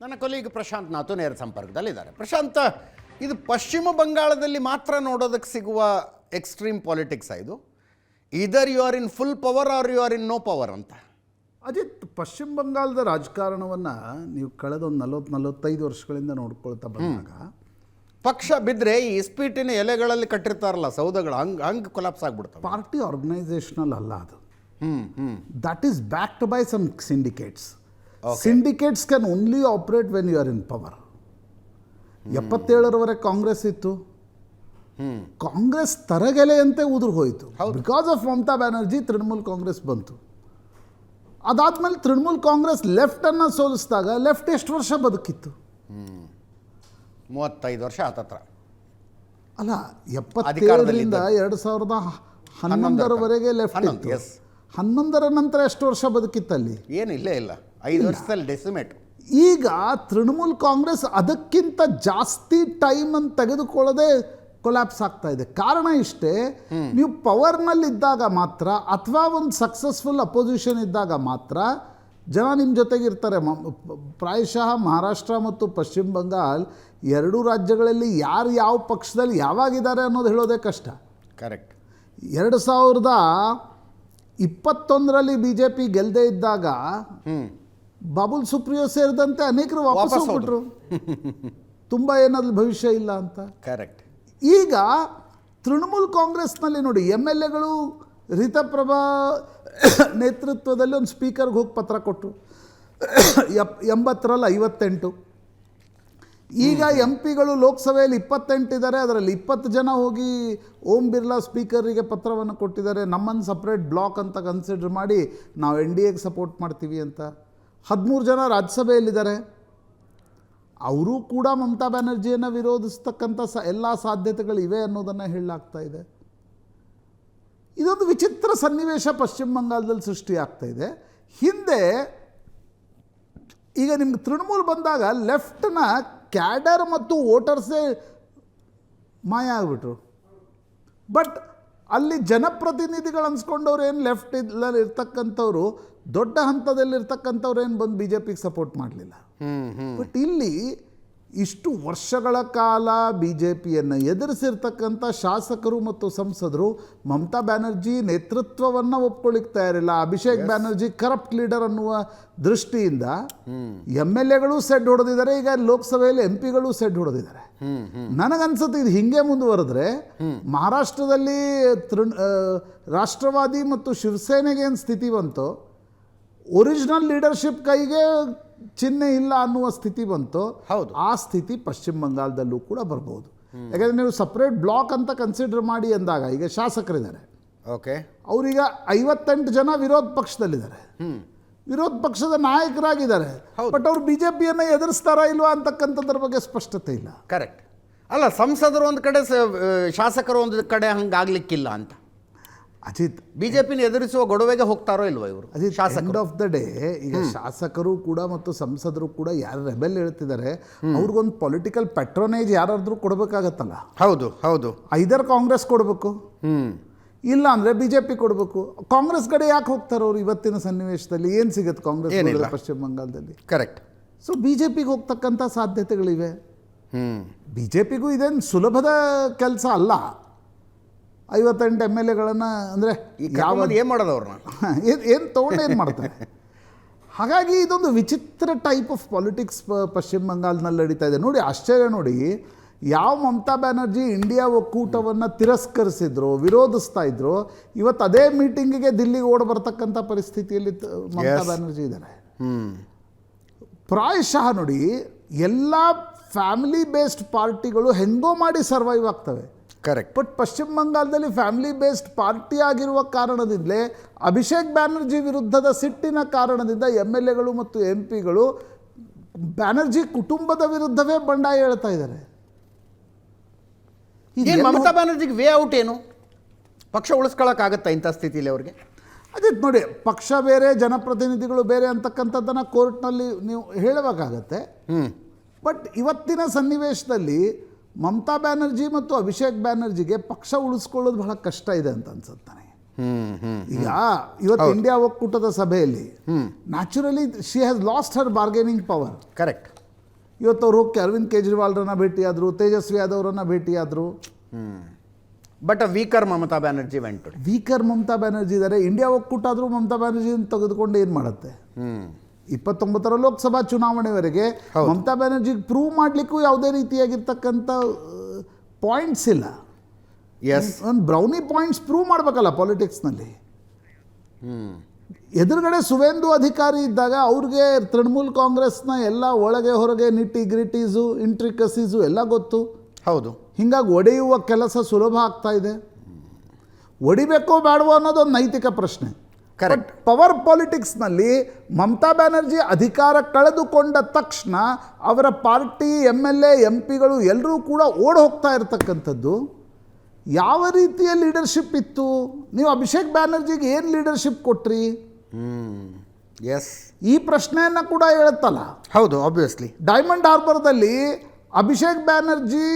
ನನ್ನ ಕೊಲೀಗ್ ಪ್ರಶಾಂತ್ ನಾತು ನೇರ ಸಂಪರ್ಕದಲ್ಲಿದ್ದಾರೆ. ಪ್ರಶಾಂತ್, ಇದು ಪಶ್ಚಿಮ ಬಂಗಾಳದಲ್ಲಿ ಮಾತ್ರ ನೋಡೋದಕ್ಕೆ ಸಿಗುವ ಎಕ್ಸ್ಟ್ರೀಮ್ ಪಾಲಿಟಿಕ್ಸ್ ಇದು. Either you are in full power or you are in no power ಅಂತ. ಅಜಿತ್, ಪಶ್ಚಿಮ ಬಂಗಾಳದ ರಾಜಕಾರಣವನ್ನು ನೀವು ಕಳೆದ ಒಂದು 40-45 ವರ್ಷಗಳಿಂದ ನೋಡ್ಕೊಳ್ತಾ ಬಂದಾಗ ಪಕ್ಷ ಬಿದ್ದರೆ ಈ ಇಸ್ಪೀಟಿನ ಎಲೆಗಳಲ್ಲಿ ಕಟ್ಟಿರ್ತಾರಲ್ಲ ಸೌದಗಳು, ಹಂಗೆ ಕೊಲಾಪ್ಸ್ ಆಗಿಬಿಡ್ತವೆ. ಪಾರ್ಟಿ ಆರ್ಗನೈಸೇಷನಲ್ ಅಲ್ಲ ಅದು. That is backed by some syndicates. Syndicates can only operate when you are in power. 77ರವರೆಗೆ ಕಾಂಗ್ರೆಸ್ ಇತ್ತು. ಕಾಂಗ್ರೆಸ್ ತರಗೆಲೆಯಂತೆ ಉದುರು ಹೋಯಿತು. ಬಿಕಾಸ್ ಆಫ್ ಮಮತಾ ಬ್ಯಾನರ್ಜಿ ತೃಣಮೂಲ್ ಕಾಂಗ್ರೆಸ್ ಬಂತು. ಅದಾದ್ಮೇಲೆ ತೃಣಮೂಲ್ ಕಾಂಗ್ರೆಸ್ ಲೆಫ್ಟನ್ನು ಸೋಲಿಸಿದಾಗ ಲೆಫ್ಟ್ ಎಷ್ಟು ವರ್ಷ ಬದುಕಿತ್ತು? 35 ವರ್ಷ ಆತತ್ರ. ಅಲ್ಲ, 77ರಿಂದ 2011ರವರೆಗೆ ಲೆಫ್ಟ್ ಇತ್ತು. 11ರ ನಂತರ ಎಷ್ಟು ವರ್ಷ ಬದುಕಿತ್ತಲ್ಲಿ? ಏನು ಇಲ್ಲೇ ಇಲ್ಲ, 5 ವರ್ಷದಲ್ಲಿ ಡೆಸಿಮೇಟ್. ಈಗ ತೃಣಮೂಲ್ ಕಾಂಗ್ರೆಸ್ ಅದಕ್ಕಿಂತ ಜಾಸ್ತಿ ಟೈಮ್ ಅನ್ನು ತೆಗೆದುಕೊಳ್ಳದೆ ಕೊಲ್ಯಾಪ್ಸ್ ಆಗ್ತಾ ಇದೆ. ಕಾರಣ ಇಷ್ಟೇ, ನೀವು ಪವರ್ನಲ್ಲಿದ್ದಾಗ ಮಾತ್ರ ಅಥವಾ ಒಂದು ಸಕ್ಸಸ್ಫುಲ್ ಅಪೋಸಿಷನ್ ಇದ್ದಾಗ ಮಾತ್ರ ಜನ ನಿಮ್ಮ ಜೊತೆಗಿರ್ತಾರೆ. ಪ್ರಾಯಶಃ ಮಹಾರಾಷ್ಟ್ರ ಮತ್ತು ಪಶ್ಚಿಮ ಬಂಗಾಳ ಎರಡೂ ರಾಜ್ಯಗಳಲ್ಲಿ ಯಾರು ಯಾವ ಪಕ್ಷದಲ್ಲಿ ಯಾವಾಗಿದ್ದಾರೆ ಅನ್ನೋದು ಹೇಳೋದೇ ಕಷ್ಟ. ಕರೆಕ್ಟ್. 2021ರಲ್ಲಿ BJP ಗೆಲ್ಲದೆ ಇದ್ದಾಗ ಬಾಬುಲ್ ಸುಪ್ರಿಯೋ ಸೇರಿದಂತೆ ಅನೇಕರು ವಾಪಸ್ ಹೋಗ್ಬಿಟ್ರು. ತುಂಬ ಏನಾದ್ರು ಭವಿಷ್ಯ ಇಲ್ಲ ಅಂತ. ಕರೆಕ್ಟ್. ಈಗ ತೃಣಮೂಲ್ ಕಾಂಗ್ರೆಸ್ನಲ್ಲಿ ನೋಡಿ, MLAಗಳು ರಿತಪ್ರಭಾ ನೇತೃತ್ವದಲ್ಲಿ ಒಂದು ಸ್ಪೀಕರ್ಗೆ ಹೋಗಿ ಪತ್ರ ಕೊಟ್ಟರು. 80ರಲ್ಲಿ 58. ಈಗ MP ಗಳು ಲೋಕಸಭೆಯಲ್ಲಿ 28 ಇದ್ದಾರೆ. ಅದರಲ್ಲಿ 20 ಜನ ಹೋಗಿ ಓಂ ಬಿರ್ಲಾ ಸ್ಪೀಕರಿಗೆ ಪತ್ರವನ್ನು ಕೊಟ್ಟಿದ್ದಾರೆ. ನಮ್ಮನ್ನು ಸಪ್ರೇಟ್ ಬ್ಲಾಕ್ ಅಂತ ಕನ್ಸಿಡರ್ ಮಾಡಿ ನಾವು NDAಗೆ ಸಪೋರ್ಟ್ ಮಾಡ್ತೀವಿ ಅಂತ. 13 ಜನ ರಾಜ್ಯಸಭೆಯಲ್ಲಿದ್ದಾರೆ. ಅವರು ಕೂಡ ಮಮತಾ ಬ್ಯಾನರ್ಜಿಯನ್ನು ವಿರೋಧಿಸ್ತಕ್ಕಂಥ ಎಲ್ಲ ಸಾಧ್ಯತೆಗಳಿವೆ ಅನ್ನೋದನ್ನು ಹೇಳಲಾಗ್ತಾ ಇದೆ. ಇದೊಂದು ವಿಚಿತ್ರ ಸನ್ನಿವೇಶ ಪಶ್ಚಿಮ ಬಂಗಾಳದಲ್ಲಿ ಸೃಷ್ಟಿಯಾಗ್ತಾ ಇದೆ. ಹಿಂದೆ ಈಗ ನಿಮ್ಗೆ ತೃಣಮೂಲ್ ಬಂದಾಗ ಲೆಫ್ಟ್ನ ಕ್ಯಾಡರ್ ಮತ್ತು ವೋಟರ್ಸೇ ಮಾಯ ಆಗಿಬಿಟ್ರು. ಬಟ್ ಅಲ್ಲಿ ಜನಪ್ರತಿನಿಧಿಗಳು ಅನ್ಸ್ಕೊಂಡವ್ರು ಏನು ಲೆಫ್ಟ್ ಇರ್ತಕ್ಕಂಥವ್ರು, ದೊಡ್ಡ ಹಂತದಲ್ಲಿರ್ತಕ್ಕಂಥವ್ರು ಏನು ಬಂದು BJPಗೆ ಸಪೋರ್ಟ್ ಮಾಡಲಿಲ್ಲ. ಬಟ್ ಇಲ್ಲಿ ಇಷ್ಟು ವರ್ಷಗಳ ಕಾಲ BJPಯನ್ನು ಎದುರಿಸಿರ್ತಕ್ಕಂಥ ಶಾಸಕರು ಮತ್ತು ಸಂಸದರು ಮಮತಾ ಬ್ಯಾನರ್ಜಿ ನೇತೃತ್ವವನ್ನು ಒಪ್ಕೊಳ್ಳಿಕ್ಕೆ ತಯಾರಿಲ್ಲ. ಅಭಿಷೇಕ್ ಬ್ಯಾನರ್ಜಿ ಕರಪ್ಟ್ ಲೀಡರ್ ಅನ್ನುವ ದೃಷ್ಟಿಯಿಂದ MLAಗಳು ಸೆಡ್ ಹೊಡೆದಿದ್ದಾರೆ. ಈಗ ಲೋಕಸಭೆಯಲ್ಲಿ MP ಗಳು ಸೆಡ್ ಹೊಡೆದಿದ್ದಾರೆ. ನನಗನ್ಸುತ್ತೆ ಇದು ಹಿಂಗೆ ಮುಂದುವರೆದ್ರೆ ಮಹಾರಾಷ್ಟ್ರದಲ್ಲಿ ರಾಷ್ಟ್ರವಾದಿ ಮತ್ತು ಶಿವಸೇನೆಗೆ ಏನು ಸ್ಥಿತಿ ಬಂತು, ಒರಿಜಿನಲ್ ಲೀಡರ್ಶಿಪ್ ಕೈಗೆ ಚಿಹ್ನೆ ಇಲ್ಲ ಅನ್ನುವ ಸ್ಥಿತಿ ಬಂತು. ಹೌದು, ಆ ಸ್ಥಿತಿ ಪಶ್ಚಿಮ ಬಂಗಾಳದಲ್ಲೂ ಕೂಡ ಬರ್ಬೋದು. ಯಾಕಂದರೆ ನೀವು ಸಪ್ರೇಟ್ ಬ್ಲಾಕ್ ಅಂತ ಕನ್ಸಿಡರ್ ಮಾಡಿ ಅಂದಾಗ ಈಗ ಶಾಸಕರಿದ್ದಾರೆ. ಓಕೆ, ಅವರೀಗ 58 ಜನ ವಿರೋಧ ಪಕ್ಷದಲ್ಲಿದ್ದಾರೆ, ವಿರೋಧ ಪಕ್ಷದ ನಾಯಕರಾಗಿದ್ದಾರೆ. ಬಟ್ ಅವರು BJPಯನ್ನು ಎದುರಿಸ್ತಾರಾ ಇಲ್ವಾ ಅಂತಕ್ಕಂಥದ್ರ ಬಗ್ಗೆ ಸ್ಪಷ್ಟತೆ ಇಲ್ಲ. ಕರೆಕ್ಟ್. ಅಲ್ಲ, ಸಂಸದರು ಒಂದು ಕಡೆ, ಶಾಸಕರು ಒಂದು ಕಡೆ ಹಂಗಾಗ್ಲಿಕ್ಕಿಲ್ಲ ಅಂತ. ಅಜಿತ್, BJPನ ಎದುರಿಸುವ ಗೊಡವೆಗೆ ಹೋಗ್ತಾರೋ ಇಲ್ವೋ ಇವರು? ಎಂಡ್ ಆಫ್ ದ ಡೇ ಈಗ ಶಾಸಕರು ಕೂಡ ಮತ್ತು ಸಂಸದರು ಕೂಡ ಯಾರು ರೆಬೆಲ್ ಹೇಳ್ತಿದ್ದಾರೆ ಅವ್ರಿಗೊಂದು ಪೊಲಿಟಿಕಲ್ ಪೆಟ್ರೋನೇಜ್ ಯಾರಾದ್ರೂ ಕೊಡಬೇಕಾಗತ್ತಲ್ಲ. ಹೌದು ಹೌದು. ಐದರ್ ಕಾಂಗ್ರೆಸ್ ಕೊಡಬೇಕು, ಇಲ್ಲ ಅಂದರೆ BJP ಕೊಡಬೇಕು. ಕಾಂಗ್ರೆಸ್ ಕಡೆ ಯಾಕೆ ಹೋಗ್ತಾರೆ ಅವರು? ಇವತ್ತಿನ ಸನ್ನಿವೇಶದಲ್ಲಿ ಏನು ಸಿಗುತ್ತೆ ಕಾಂಗ್ರೆಸ್ ಪಶ್ಚಿಮ ಬಂಗಾಳದಲ್ಲಿ? ಕರೆಕ್ಟ್. ಸೊ BJPಗೆ ಹೋಗ್ತಕ್ಕಂಥ ಸಾಧ್ಯತೆಗಳಿವೆ. BJPಗೂ ಇದೇನು ಸುಲಭದ ಕೆಲಸ ಅಲ್ಲ. 58 MLAಗಳನ್ನು ಅಂದರೆ ಏನು ಮಾಡೋದು ಅವ್ರನ್ನ ಏನು ತೊಗೊಂಡು ಏನು ಮಾಡ್ತಾರೆ? ಹಾಗಾಗಿ ಇದೊಂದು ವಿಚಿತ್ರ ಟೈಪ್ ಆಫ್ ಪಾಲಿಟಿಕ್ಸ್ ಪಶ್ಚಿಮ ಬಂಗಾಳದಲ್ಲಿ ನಡೀತಾ ಇದೆ. ನೋಡಿ, ಆಶ್ಚರ್ಯ ನೋಡಿ, ಯಾವ ಮಮತಾ ಬ್ಯಾನರ್ಜಿ ಇಂಡಿಯಾ ಒಕ್ಕೂಟವನ್ನು ತಿರಸ್ಕರಿಸಿದ್ರು, ವಿರೋಧಿಸ್ತಾ ಇದ್ರು, ಇವತ್ತು ಅದೇ ಮೀಟಿಂಗಿಗೆ ದಿಲ್ಲಿಗೆ ಓಡಿ ಬರ್ತಕ್ಕಂಥ ಪರಿಸ್ಥಿತಿಯಲ್ಲಿ ಮಮತಾ ಬ್ಯಾನರ್ಜಿ ಇದ್ದಾರೆ. ಪ್ರಾಯಶಃ ನೋಡಿ, ಎಲ್ಲ ಫ್ಯಾಮಿಲಿ ಬೇಸ್ಡ್ ಪಾರ್ಟಿಗಳು ಹೆಂಗೋ ಮಾಡಿ ಸರ್ವೈವ್ ಆಗ್ತವೆ. ಕರೆಕ್ಟ್. ಬಟ್ ಪಶ್ಚಿಮ ಬಂಗಾಳದಲ್ಲಿ ಫ್ಯಾಮಿಲಿ ಬೇಸ್ಡ್ ಪಾರ್ಟಿ ಆಗಿರುವ ಕಾರಣದಿಂದಲೇ ಅಭಿಷೇಕ್ ಬ್ಯಾನರ್ಜಿ ವಿರುದ್ಧದ ಸಿಟ್ಟಿನ ಕಾರಣದಿಂದ MLAಗಳು ಮತ್ತು MP ಗಳು ಬ್ಯಾನರ್ಜಿ ಕುಟುಂಬದ ವಿರುದ್ಧವೇ ಬಂಡಾಯ ಹೇಳ್ತಾ ಇದ್ದಾರೆ. ಮಮತಾ ಬ್ಯಾನರ್ಜಿಗೆ ವೇ ಔಟ್ ಏನು? ಪಕ್ಷ ಉಳಿಸ್ಕೊಳ್ಳೋಕ್ಕಾಗತ್ತಾ ಇಂಥ ಸ್ಥಿತಿಯಲ್ಲಿ ಅವ್ರಿಗೆ? ಅದೇ ನೋಡಿ, ಪಕ್ಷ ಬೇರೆ ಜನಪ್ರತಿನಿಧಿಗಳು ಬೇರೆ ಅಂತಕ್ಕಂಥದ್ದನ್ನು ಕೋರ್ಟ್ನಲ್ಲಿ ನೀವು ಹೇಳಬೇಕಾಗತ್ತೆ. ಬಟ್ ಇವತ್ತಿನ ಸನ್ನಿವೇಶದಲ್ಲಿ ಮಮತಾ ಬ್ಯಾನರ್ಜಿ ಮತ್ತು ಅಭಿಷೇಕ್ ಬ್ಯಾನರ್ಜಿಗೆ ಪಕ್ಷ ಉಳಿಸ್ಕೊಳ್ಳೋದು ಬಹಳ ಕಷ್ಟ ಇದೆ ಅಂತ ಅನ್ಸುತ್ತೆ ನನಗೆ. ಈಗ ಇವತ್ತು ಇಂಡಿಯಾ ಒಕ್ಕೂಟದ ಸಭೆಯಲ್ಲಿ naturally she has last Har bargaining power. Correct. ಇವತ್ತು ಅವ್ರು ಹೋಗಿ ಅರವಿಂದ್ ಕೇಜ್ರಿವಾಲ್ರನ್ನ ಭೇಟಿಯಾದರು, ತೇಜಸ್ವಿ ಯಾದವ್ರನ್ನ ಭೇಟಿಯಾದರು. But weaker Mamata Banerjee vent today. Weaker Mamata Banerjee ಇದ್ದಾರೆ. ಇಂಡಿಯಾ ಒಕ್ಕೂಟ ಆದರೂ ಮಮತಾ ಬ್ಯಾನರ್ಜಿಯನ್ನು ತೆಗೆದುಕೊಂಡು ಏನು ಮಾಡುತ್ತೆ? 29ರ ಲೋಕಸಭಾ ಚುನಾವಣೆವರೆಗೆ ಮಮತಾ ಬ್ಯಾನರ್ಜಿಗೆ ಪ್ರೂವ್ ಮಾಡಲಿಕ್ಕೂ ಯಾವುದೇ ರೀತಿಯಾಗಿರ್ತಕ್ಕಂಥ ಪಾಯಿಂಟ್ಸ್ ಇಲ್ಲ. ಎಸ್, ಒಂದು ಬ್ರೌನಿ ಪಾಯಿಂಟ್ಸ್ ಪ್ರೂವ್ ಮಾಡಬೇಕಲ್ಲ ಪಾಲಿಟಿಕ್ಸ್ನಲ್ಲಿ. ಎದುರುಗಡೆ ಸುವೇಂದು ಅಧಿಕಾರಿ ಇದ್ದಾಗ ಅವ್ರಿಗೆ ತೃಣಮೂಲ್ ಕಾಂಗ್ರೆಸ್ನ ಎಲ್ಲ ಒಳಗೆ ಹೊರಗೆ ನಿಟ್ಟಿ ಗ್ರಿಟೀಸು ಇಂಟ್ರಿಕಸೀಸು ಎಲ್ಲ ಗೊತ್ತು. ಹೌದು. ಹೀಗಾಗಿ ಒಡೆಯುವ ಕೆಲಸ ಸುಲಭ ಆಗ್ತಾ ಇದೆ. ಒಡಿಬೇಕೋ ಬೇಡವೋ ಅನ್ನೋದೊಂದು ನೈತಿಕ ಪ್ರಶ್ನೆ. ಕರೆಕ್ಟ್. ಪವರ್ ಪಾಲಿಟಿಕ್ಸ್ನಲ್ಲಿ ಮಮತಾ ಬ್ಯಾನರ್ಜಿ ಅಧಿಕಾರ ಕಳೆದುಕೊಂಡ ತಕ್ಷಣ ಅವರ ಪಾರ್ಟಿ MLA MP ಗಳು ಎಲ್ಲರೂ ಕೂಡ ಓಡಿ ಹೋಗ್ತಾ ಇರತಕ್ಕಂಥದ್ದು. ಯಾವ ರೀತಿಯ ಲೀಡರ್ಶಿಪ್ ಇತ್ತು? ನೀವು ಅಭಿಷೇಕ್ ಬ್ಯಾನರ್ಜಿಗೆ ಏನು ಲೀಡರ್ಶಿಪ್ ಕೊಟ್ರಿ? ಎಸ್, ಈ ಪ್ರಶ್ನೆಯನ್ನು ಕೂಡ ಹೇಳುತ್ತಲ್ಲ. ಹೌದು, ಆಬ್ವಿಯಸ್ಲಿ. ಡೈಮಂಡ್ ಹಾರ್ಬರ್ದಲ್ಲಿ ಅಭಿಷೇಕ್ ಬ್ಯಾನರ್ಜಿ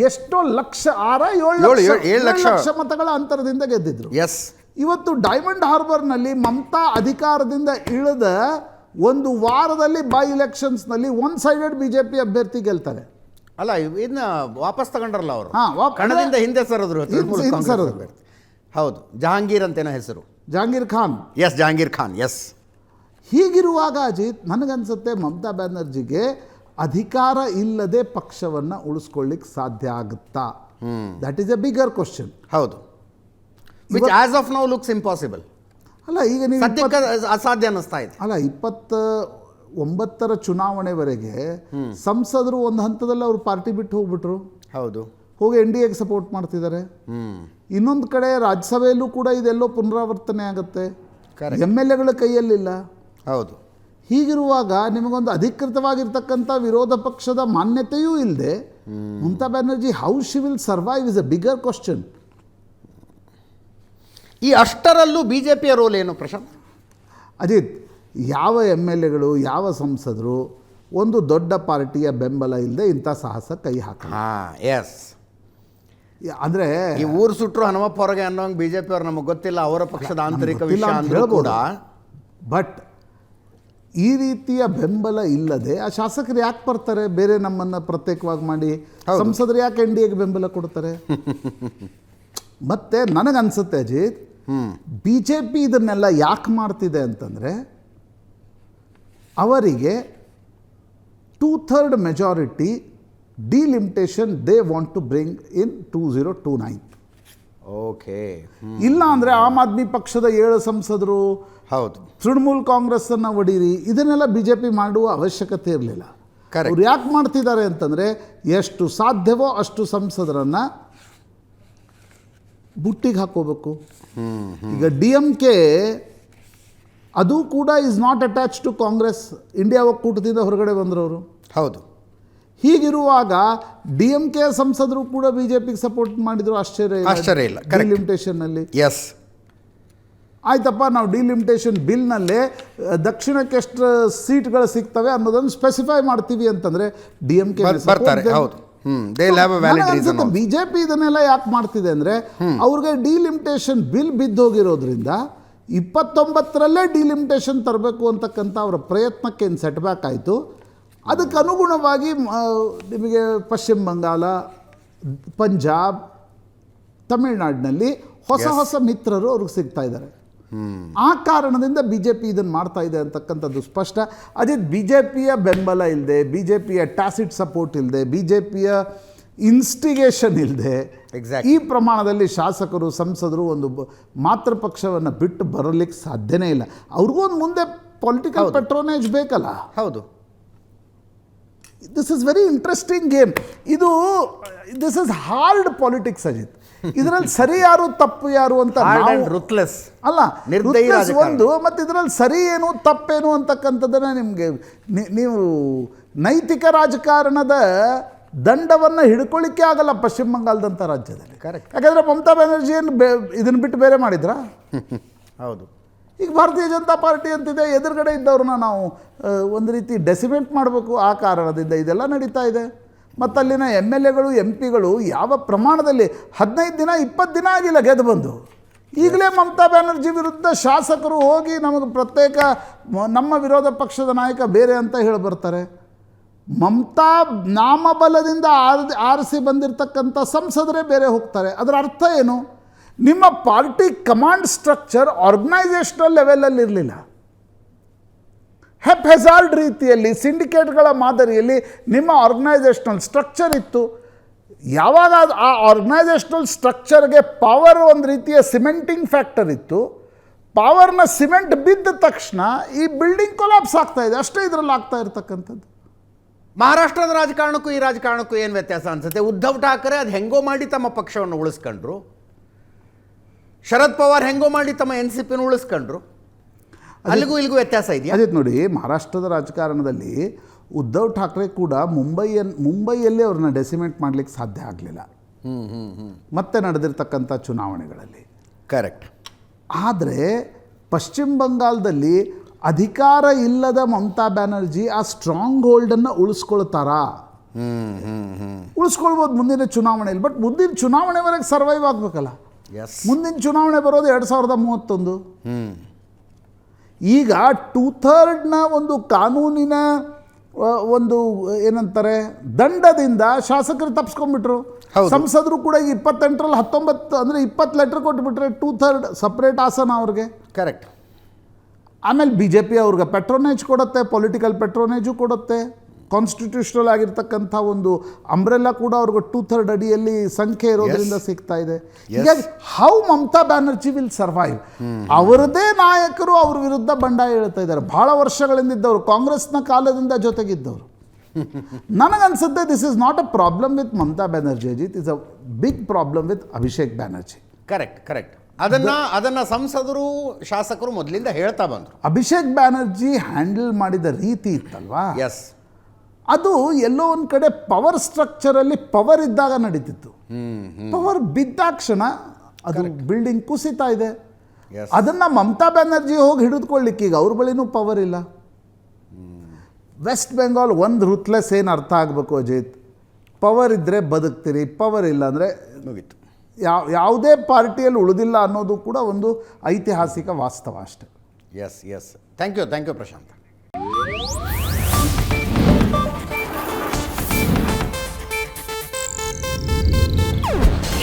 ಎಷ್ಟೋ ಲಕ್ಷ 7 ಲಕ್ಷ ಮತಗಳ ಅಂತರದಿಂದ ಗೆದ್ದಿದ್ರು. ಎಸ್. ಇವತ್ತು ಡೈಮಂಡ್ ಹಾರ್ಬರ್ನಲ್ಲಿ ಮಮತಾ ಅಧಿಕಾರದಿಂದ ಇಳಿದ ಒಂದು ವಾರದಲ್ಲಿ ಬೈ ಎಲೆಕ್ಷನ್ಸ್ನಲ್ಲಿ ಒನ್ ಸೈಡೆಡ್ BJP ಅಭ್ಯರ್ಥಿ ಗೆಲ್ತಾರೆ. ಅಲ್ಲ, ಇದನ್ನ ವಾಪಸ್ ತಗೊಂಡ್ರಲ್ಲ ಅವರು. ಕಣದಿಂದ ಹಿಂದೆ ಸರಿದ್ರು. ಹೌದು, ಜಹಾಂಗೀರ್ ಅಂತೇನೋ ಹೆಸರು. ಜಹಾಂಗೀರ್ ಖಾನ್. ಎಸ್, ಜಹಾಂಗೀರ್ ಖಾನ್. ಎಸ್. ಹೀಗಿರುವಾಗ ಅಜಿತ್, ನನಗನ್ಸುತ್ತೆ ಮಮತಾ ಬ್ಯಾನರ್ಜಿಗೆ ಅಧಿಕಾರ ಇಲ್ಲದೆ ಪಕ್ಷವನ್ನು ಉಳಿಸ್ಕೊಳ್ಳಿಕ್ಕೆ ಸಾಧ್ಯ ಆಗುತ್ತಾ? That is a bigger question. ಹೌದು, which as of now looks impossible. ಅಲ್ಲ, ಈಗ ನೀವು ಅಸಾಧ್ಯ ಅನ್ನಿಸ್ತಾ ಇದೆ. ಅಲ್ಲ, 29ರ ಚುನಾವಣೆವರೆಗೆ ಸಂಸದರು ಒಂದು ಹಂತದಲ್ಲಿ ಅವರು ಪಾರ್ಟಿ ಬಿಟ್ಟು ಹೋಗ್ಬಿಟ್ರು. ಹೌದು, ಹೋಗಿ NDAಗೆ ಸಪೋರ್ಟ್ ಮಾಡ್ತಿದ್ದಾರೆ. ಇನ್ನೊಂದು ಕಡೆ ರಾಜ್ಯಸಭೆಯಲ್ಲೂ ಕೂಡ ಇದೆಲ್ಲೋ ಪುನರಾವರ್ತನೆ ಆಗುತ್ತೆ. MLAಗಳ ಕೈಯಲ್ಲಿಲ್ಲ. ಹೌದು. ಹೀಗಿರುವಾಗ ನಿಮಗೊಂದು ಅಧಿಕೃತವಾಗಿರ್ತಕ್ಕಂಥ ವಿರೋಧ ಪಕ್ಷದ ಮಾನ್ಯತೆಯೂ ಇಲ್ಲದೆ Mamata Banerjee how she will survive is a bigger question. ಈ ಅಷ್ಟರಲ್ಲೂ BJPಯ ರೋಲ್ ಏನು ಪ್ರಶಾಂತ್? ಅಜಿತ್, ಯಾವ MLAಗಳು ಯಾವ ಸಂಸದರು ಒಂದು ದೊಡ್ಡ ಪಾರ್ಟಿಯ ಬೆಂಬಲ ಇಲ್ಲದೆ ಇಂಥ ಸಾಹಸ ಕೈ ಹಾಕಲ್ಲ. ಎಸ್. ಅಂದರೆ ಈ ಊರು ಸುಟ್ಟರು ಹನುಮಪ್ಪ ಹೊರಗೆ ಅನ್ನೋಂಗೆ BJP ಅವ್ರು ನಮಗೆ ಗೊತ್ತಿಲ್ಲ, ಅವರ ಪಕ್ಷದ ಆಂತರಿಕ ವಿಷಯ ಅಂದ್ರೂ ಕೂಡ. ಬಟ್ ಈ ರೀತಿಯ ಬೆಂಬಲ ಇಲ್ಲದೆ ಆ ಶಾಸಕರು ಯಾಕೆ ಬರ್ತಾರೆ? ಬೇರೆ ನಮ್ಮನ್ನು ಪ್ರತ್ಯೇಕವಾಗಿ ಮಾಡಿ ಸಂಸದರು ಯಾಕೆ NDAಗೆ ಬೆಂಬಲ ಕೊಡ್ತಾರೆ? ಮತ್ತು ನನಗನ್ಸುತ್ತೆ ಅಜಿತ್, BJP ಇದನ್ನೆಲ್ಲ ಯಾಕೆ ಮಾಡ್ತಿದೆ ಅಂತಂದರೆ ಅವರಿಗೆ 2/3 majority delimitation they want to bring in 2029. Okay. ಇಲ್ಲ ಅಂದರೆ ಆಮ್ ಆದ್ಮಿ ಪಕ್ಷದ 7 ಸಂಸದರು, ಹೌದು, ತೃಣಮೂಲ್ ಕಾಂಗ್ರೆಸ್ಸನ್ನು ಒಡೀರಿ, ಇದನ್ನೆಲ್ಲ BJP ಮಾಡುವ ಅವಶ್ಯಕತೆ ಇರಲಿಲ್ಲ. ಅವ್ರು ಯಾಕೆ ಮಾಡ್ತಿದ್ದಾರೆ ಅಂತಂದರೆ ಎಷ್ಟು ಸಾಧ್ಯವೋ ಅಷ್ಟು ಸಂಸದರನ್ನು ಬುಟ್ಟಿಗೆ ಹಾಕೋಬೇಕು. ಈಗ DMK ಅದು ಕೂಡ is not attach to Congress. India ಒಕ್ಕೂಟದಿಂದ ಹೊರಗಡೆ ಬಂದರವರು. ಹೌದು. ಹೀಗಿರುವಾಗ DMK ಸಂಸದರು ಕೂಡ BJPಗೆ ಸಪೋರ್ಟ್ ಮಾಡಿದ್ರು. ಆಶ್ಚರ್ಯ ಇಲ್ಲ ಡಿಲಿಮಿಟೇಷನ್ನಲ್ಲಿ. ಎಸ್. ಆಯ್ತಪ್ಪ, ನಾವು ಡಿಲಿಮಿಟೇಷನ್ ಬಿಲ್ನಲ್ಲೇ ದಕ್ಷಿಣಕ್ಕೆ ಎಷ್ಟು ಸೀಟ್ಗಳು ಸಿಗ್ತವೆ ಅನ್ನೋದನ್ನು ಸ್ಪೆಸಿಫೈ ಮಾಡ್ತೀವಿ ಅಂತಂದರೆ DMK ಬರ್ತಾರೆ. ಹೌದು. BJP ಇದನ್ನೆಲ್ಲ ಯಾಕೆ ಮಾಡ್ತಿದೆ ಅಂದರೆ ಅವ್ರಿಗೆ ಡಿಲಿಮಿಟೇಷನ್ ಬಿಲ್ ಬಿದ್ದೋಗಿರೋದ್ರಿಂದ 29ರಲ್ಲೇ ಡಿಲಿಮಿಟೇಷನ್ ತರಬೇಕು ಅಂತಕ್ಕಂಥ ಅವರ ಪ್ರಯತ್ನಕ್ಕೆ ಏನು ಸೆಟ್ ಬ್ಯಾಕ್ ಆಯಿತು. ಅದಕ್ಕೆ ಅನುಗುಣವಾಗಿ ನಿಮಗೆ ಪಶ್ಚಿಮ ಬಂಗಾಳ, ಪಂಜಾಬ್, ತಮಿಳುನಾಡಿನಲ್ಲಿ ಹೊಸ ಮಿತ್ರರು ಅವ್ರಿಗೆ ಸಿಗ್ತಾ ಇದ್ದಾರೆ. ಆ ಕಾರಣದಿಂದ BJP ಇದನ್ನು ಮಾಡ್ತಾ ಇದೆ ಅಂತಕ್ಕಂಥದ್ದು ಸ್ಪಷ್ಟ. ಅದೇ BJPಯ ಬೆಂಬಲ ಇಲ್ಲದೆ, BJPಯ ಟ್ಯಾಸಿಟ್ ಸಪೋರ್ಟ್ ಇಲ್ಲದೆ, BJPಯ ಇನ್ಸ್ಟಿಗೇಷನ್ ಇಲ್ಲದೆ ಈ ಪ್ರಮಾಣದಲ್ಲಿ ಶಾಸಕರು ಸಂಸದರು ಒಂದು ಮಾತೃಪಕ್ಷವನ್ನು ಬಿಟ್ಟು ಬರಲಿಕ್ಕೆ ಸಾಧ್ಯನೇ ಇಲ್ಲ. ಅವ್ರಿಗೂ ಒಂದು ಮುಂದೆ ಪೊಲಿಟಿಕಲ್ ಪೆಟ್ರೋನೇಜ್ ಬೇಕಲ್ಲ. ಹೌದು. This is very interesting game. This is hard politics Ajit. ಇದರಲ್ಲಿ ಸರಿ ಯಾರು ತಪ್ಪು ಯಾರು ಅಂತ ಅಲ್ಲ, ಒಂದು ಮತ್ತು ಇದರಲ್ಲಿ ಸರಿ ಏನು ತಪ್ಪೇನು ಅಂತಕ್ಕಂಥದ್ದನ್ನು ನಿಮಗೆ ನೀವು ನೈತಿಕ ರಾಜಕಾರಣದ ದಂಡವನ್ನು ಹಿಡ್ಕೊಳ್ಳಿಕ್ಕೆ ಆಗಲ್ಲ ಪಶ್ಚಿಮ ಬಂಗಾಳದಂಥ ರಾಜ್ಯದಲ್ಲಿ. ಯಾಕಂದರೆ ಮಮತಾ ಬ್ಯಾನರ್ಜಿಯನ್ನು ಇದನ್ನು ಬಿಟ್ಟು ಬೇರೆ ಮಾಡಿದ್ರಾ? ಹೌದು. ಈಗ ಭಾರತೀಯ ಜನತಾ ಪಾರ್ಟಿ ಅಂತಿದೆ, ಎದುರುಗಡೆ ಇದ್ದವ್ರನ್ನ ನಾವು ಒಂದು ರೀತಿ ಡೆಸಿಮೇಟ್ ಮಾಡಬೇಕು. ಆ ಕಾರಣದಿಂದ ಇದೆಲ್ಲ ನಡೀತಾ ಇದೆ. ಮತ್ತು ಅಲ್ಲಿನ MLAಗಳು MP ಗಳು ಯಾವ ಪ್ರಮಾಣದಲ್ಲಿ 15 ದಿನ 20 ದಿನ ಆಗಿಲ್ಲ ಗೆದ್ದು ಬಂದು, ಈಗಲೇ ಮಮತಾ ಬ್ಯಾನರ್ಜಿ ವಿರುದ್ಧ ಶಾಸಕರು ಹೋಗಿ ನಮಗೆ ಪ್ರತ್ಯೇಕ, ನಮ್ಮ ವಿರೋಧ ಪಕ್ಷದ ನಾಯಕ ಬೇರೆ ಅಂತ ಹೇಳಿ ಬರ್ತಾರೆ. ಮಮತಾ ನಾಮಬಲದಿಂದ ಆರಿಸಿ ಬಂದಿರತಕ್ಕಂಥ ಸಂಸದರೇ ಬೇರೆ ಹೋಗ್ತಾರೆ. ಅದರ ಅರ್ಥ ಏನು? ನಿಮ್ಮ ಪಾರ್ಟಿ ಕಮಾಂಡ್ ಸ್ಟ್ರಕ್ಚರ್ ಆರ್ಗನೈಸೇಷನಲ್ ಲೆವೆಲಲ್ಲಿ ಇರಲಿಲ್ಲ. ಹೆಜಾರ್ಡ್ ರೀತಿಯಲ್ಲಿ ಸಿಂಡಿಕೇಟ್ಗಳ ಮಾದರಿಯಲ್ಲಿ ನಿಮ್ಮ ಆರ್ಗನೈಸೇಷನಲ್ ಸ್ಟ್ರಕ್ಚರ್ ಇತ್ತು. ಯಾವಾಗ ಆ ಆರ್ಗನೈಸೇಷನಲ್ ಸ್ಟ್ರಕ್ಚರ್ಗೆ ಪವರ್ ಒಂದು ರೀತಿಯ ಸಿಮೆಂಟಿಂಗ್ ಫ್ಯಾಕ್ಟರ್ ಇತ್ತು, ಪವರ್ನ ಸಿಮೆಂಟ್ ಬಿದ್ದ ತಕ್ಷಣ ಈ ಬಿಲ್ಡಿಂಗ್ ಕೊಲಾಪ್ಸ್ ಆಗ್ತಾ ಇದೆ. ಅಷ್ಟೇ ಇದರಲ್ಲಿ ಆಗ್ತಾ ಇರತಕ್ಕಂಥದ್ದು. ಮಹಾರಾಷ್ಟ್ರದ ರಾಜಕಾರಣಕ್ಕೂ ಈ ರಾಜಕಾರಣಕ್ಕೂ ಏನು ವ್ಯತ್ಯಾಸ ಅನ್ಸುತ್ತೆ? ಉದ್ಧವ್ ಠಾಕರೆ ಅದು ಹೆಂಗೋ ಮಾಡಿ ತಮ್ಮ ಪಕ್ಷವನ್ನು ಉಳಿಸ್ಕೊಂಡ್ರು, ಶರದ್ ಪವಾರ್ ಹೆಂಗೋ ಮಾಡಿ ತಮ್ಮ NCPಯನ್ನು ಉಳಿಸ್ಕೊಂಡ್ರು. ಅಲ್ಲಿಗೂ ಇಲ್ಲಿಗೂ ವ್ಯತ್ಯಾಸ ಇದೆಯಾ? ಅದೇ ನೋಡಿ, ಮಹಾರಾಷ್ಟ್ರದ ರಾಜಕಾರಣದಲ್ಲಿ ಉದ್ಧವ್ ಠಾಕ್ರೆ ಕೂಡ ಮುಂಬೈಯಲ್ಲಿ ಅವ್ರನ್ನ ಡೆಸಿಮೇಟ್ ಮಾಡಲಿಕ್ಕೆ ಸಾಧ್ಯ ಆಗಲಿಲ್ಲ ಮತ್ತೆ ನಡೆದಿರ್ತಕ್ಕಂಥ ಚುನಾವಣೆಗಳಲ್ಲಿ. ಕರೆಕ್ಟ್. ಆದರೆ ಪಶ್ಚಿಮ ಬಂಗಾಳದಲ್ಲಿ ಅಧಿಕಾರ ಇಲ್ಲದ ಮಮತಾ ಬ್ಯಾನರ್ಜಿ ಆ ಸ್ಟ್ರಾಂಗ್ ಹೋಲ್ಡನ್ನು ಉಳಿಸ್ಕೊಳ್ತಾರಾ? ಉಳಿಸ್ಕೊಳ್ಬೋದು ಮುಂದಿನ ಚುನಾವಣೆಯಲ್ಲಿ. ಬಟ್ ಮುಂದಿನ ಚುನಾವಣೆವರೆಗೆ ಸರ್ವೈವ್ ಆಗಬೇಕಲ್ಲ. ಮುಂದಿನ ಚುನಾವಣೆ ಬರೋದು 2031. ಈಗ 2/3 ಒಂದು ಕಾನೂನಿನ ಒಂದು ಏನಂತಾರೆ ದಂಡದಿಂದ ಶಾಸಕರು ತಪ್ಪಿಸ್ಕೊಂಡ್ಬಿಟ್ರು. ಸಂಸದರು ಕೂಡ 28ರಲ್ಲಿ 19 ಅಂದರೆ 20 ಲೆಟರ್ ಕೊಟ್ಬಿಟ್ರೆ 2/3 ಸಪ್ರೇಟ್ ಆಸನ ಅವ್ರಿಗೆ. ಕರೆಕ್ಟ್. ಆಮೇಲೆ BJP ಅವ್ರಿಗೆ ಪೆಟ್ರೋನೇಜ್ ಕೊಡುತ್ತೆ, ಪೊಲಿಟಿಕಲ್ ಪೆಟ್ರೋನೇಜು ಕೊಡುತ್ತೆ. ಕಾನ್ಸ್ಟಿಟ್ಯೂಷನಲ್ ಆಗಿರ್ತಕ್ಕಂಥ ಒಂದು ಅಂಬ್ರೆಲ್ಲ ಕೂಡ ಅವ್ರಿಗೆ 2/3 ಅಡಿಯಲ್ಲಿ ಸಂಖ್ಯೆ ಇರೋದ್ರಿಂದ ಸಿಗ್ತಾ ಇದೆ. ಹೀಗಾಗಿ how Mamata Banerjee will survive? ಅವರದೇ ನಾಯಕರು ಅವ್ರ ವಿರುದ್ಧ ಬಂಡಾಯ ಹೇಳ್ತಾ ಇದ್ದಾರೆ. ಬಹಳ ವರ್ಷಗಳಿಂದ ಇದ್ದವರು, ಕಾಂಗ್ರೆಸ್ನ ಕಾಲದಿಂದ ಜೊತೆಗಿದ್ದವರು. ನನಗನ್ಸುತ್ತೆ this is not a problem with Mamata Banerjee, it is a big problem with Abhishek Banerjee. Correct correct. ಅದನ್ನ ಸಂಸದರು ಶಾಸಕರು ಮೊದಲಿಂದ ಹೇಳ್ತಾ ಬಂದರು. ಅಭಿಷೇಕ್ ಬ್ಯಾನರ್ಜಿ ಹ್ಯಾಂಡಲ್ ಮಾಡಿದ ರೀತಿ ಇತ್ತಲ್ವಾ, ಎಸ್, ಅದು ಎಲ್ಲೋ ಒಂದು ಕಡೆ ಪವರ್ ಸ್ಟ್ರಕ್ಚರಲ್ಲಿ ಪವರ್ ಇದ್ದಾಗ ನಡೀತಿತ್ತು. ಪವರ್ ಬಿದ್ದಾಕ್ಷಣ ಅದು ಬಿಲ್ಡಿಂಗ್ ಕುಸಿತಾ ಇದೆ. ಅದನ್ನು ಮಮತಾ ಬ್ಯಾನರ್ಜಿ ಹೋಗಿ ಹಿಡಿದುಕೊಳ್ಳಿಕ್ಕೆ ಈಗ ಅವ್ರ ಬಳಿನೂ ಪವರ್ ಇಲ್ಲ. ವೆಸ್ಟ್ ಬೆಂಗಾಲ್ ಒಂದು ರುತ್ಲೆಸ್ ಏನು ಅರ್ಥ ಆಗಬೇಕು ಅಜಿತ್? ಪವರ್ ಇದ್ದರೆ ಬದುಕ್ತೀರಿ, ಪವರ್ ಇಲ್ಲ ಅಂದರೆ ಮುಗೀತು. ಯಾವುದೇ ಪಾರ್ಟಿಯಲ್ಲಿ ಉಳಿದಿಲ್ಲ ಅನ್ನೋದು ಕೂಡ ಒಂದು ಐತಿಹಾಸಿಕ ವಾಸ್ತವ ಅಷ್ಟೆ. Yes yes. Thank you Prashant.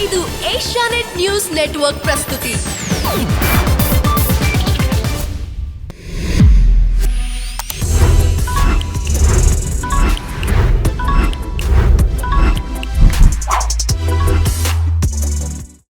ಇದು ಏಷ್ಯಾನೆಟ್ ನ್ಯೂಸ್ ನೆಟ್ವರ್ಕ್ ಪ್ರಸ್ತುತಿ.